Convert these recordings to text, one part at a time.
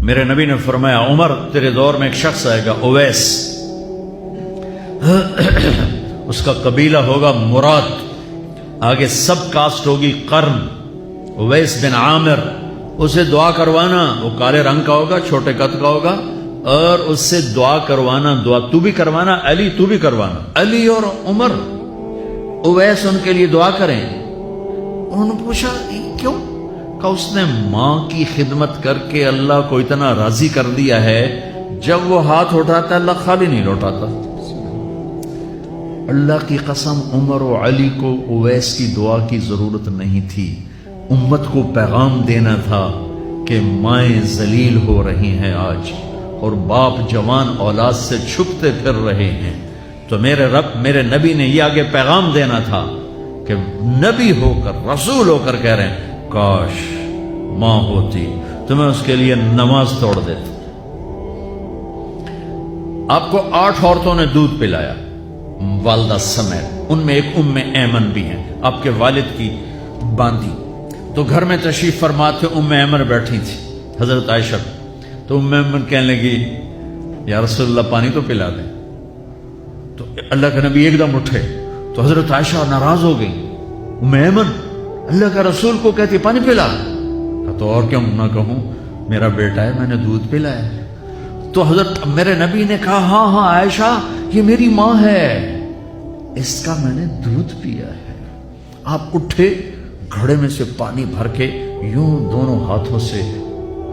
میرے نبی نے فرمایا عمر تیرے دور میں ایک شخص آئے گا اویس، اس کا قبیلہ ہوگا مراد، آگے سب کاسٹ ہوگی قرن، اویس بن عامر، اسے دعا کروانا، وہ کالے رنگ کا ہوگا، چھوٹے قد کا ہوگا، اور اس سے دعا کروانا، دعا تو بھی کروانا، علی تو بھی کروانا، علی اور عمر اویس ان کے لیے دعا کریں۔ انہوں نے پوچھا کیوں؟ کہ اس نے ماں کی خدمت کر کے اللہ کو اتنا راضی کر دیا ہے، جب وہ ہاتھ اٹھاتا اللہ خالی نہیں لوٹاتا۔ اللہ کی قسم عمر و علی کو اویس کی دعا کی ضرورت نہیں تھی، امت کو پیغام دینا تھا کہ مائیں ذلیل ہو رہی ہیں آج، اور باپ جوان اولاد سے چھپتے پھر رہے ہیں، تو میرے رب میرے نبی نے یہ آگے پیغام دینا تھا کہ نبی ہو کر رسول ہو کر کہہ رہے ہیں کاش ماں ہوتی تو میں اس کے لیے نماز توڑ دیتا۔ آپ کو 8 عورتوں نے دودھ پلایا والدہ سمیت، ان میں ایک ام ایمن بھی ہیں، آپ کے والد کی باندی، تو گھر میں تشریف فرما تھے، ام ایمن بیٹھی تھی حضرت عائشہ، تو ام ایمن کہنے لگی یا رسول اللہ پانی تو پلا دیں، تو اللہ کے نبی ایک دم اٹھے، تو حضرت عائشہ ناراض ہو گئی، ام ایمن اللہ کا رسول کو کہتی پانی پلا، تو اور کیا نہ کہوں میرا بیٹا ہے، میں نے دودھ پلایا ہے۔ تو حضرت میرے نبی نے کہا ہاں ہاں عائشہ یہ میری ماں ہے، اس کا میں نے دودھ پیا ہے۔ آپ اٹھے، گھڑے میں سے پانی بھر کے یوں دونوں ہاتھوں سے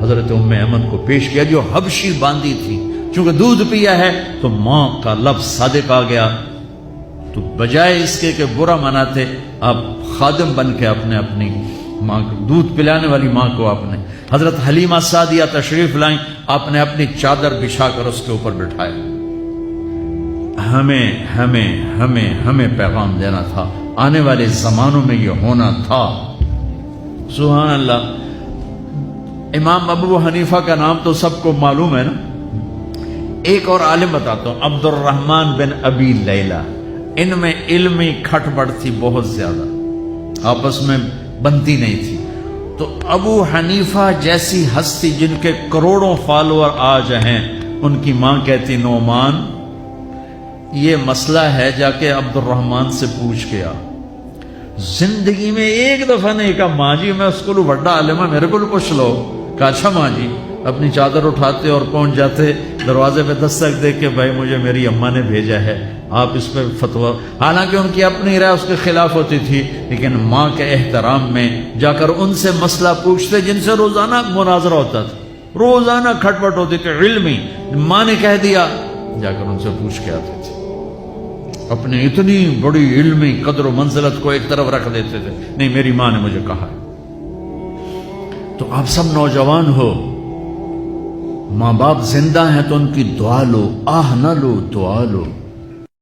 حضرت ام ایمن کو پیش کیا، جو حبشی باندی تھی، چونکہ دودھ پیا ہے تو ماں کا لفظ صادق آ گیا، تو بجائے اس کے کہ برا مناتے، آپ خادم بن کے اپنی ماں کو دودھ پلانے والی ماں کو آپ نے، حضرت حلیمہ سعدیہ تشریف لائیں، آپ نے اپنی چادر بچھا کر اس کے اوپر بٹھایا۔ ہمیں پیغام دینا تھا، آنے والے زمانوں میں یہ ہونا تھا۔ سبحان اللہ۔ امام ابو حنیفہ کا نام تو سب کو معلوم ہے نا، ایک اور عالم بتاتا ہوں، عبد الرحمن بن ابی لیلہ، ان میں علمی کھٹ بڑھ تھی بہت زیادہ، آپس میں بنتی نہیں تھی، تو ابو حنیفہ جیسی ہستی جن کے کروڑوں فالوور آج ہیں، ان کی ماں کہتی نعمان یہ مسئلہ ہے، جا کے عبد الرحمن سے پوچھ کے آ۔ زندگی میں ایک دفعہ نہیں کہا ماں جی میں اس کو بڑا عالم ہے میرے کو پوچھ لو، کہا اچھا ماں جی، اپنی چادر اٹھاتے اور پہنچ جاتے، دروازے پہ دستک دے کے بھائی مجھے میری اماں نے بھیجا ہے، آپ اس پہ فتویٰ، حالانکہ ان کی اپنی رائے اس کے خلاف ہوتی تھی، لیکن ماں کے احترام میں جا کر ان سے مسئلہ پوچھتے جن سے روزانہ مناظرہ ہوتا تھا، روزانہ کھٹ پٹ ہوتی تھی علمی، ماں نے کہہ دیا جا کر ان سے پوچھ کے آتے تھے، اپنی اتنی بڑی علمی قدر و منزلت کو ایک طرف رکھ دیتے تھے، نہیں میری ماں نے مجھے کہا ہے۔ تو آپ سب نوجوان ہو، ماں باپ زندہ ہیں تو ان کی دعا لو، آہ نہ لو، دعا لو۔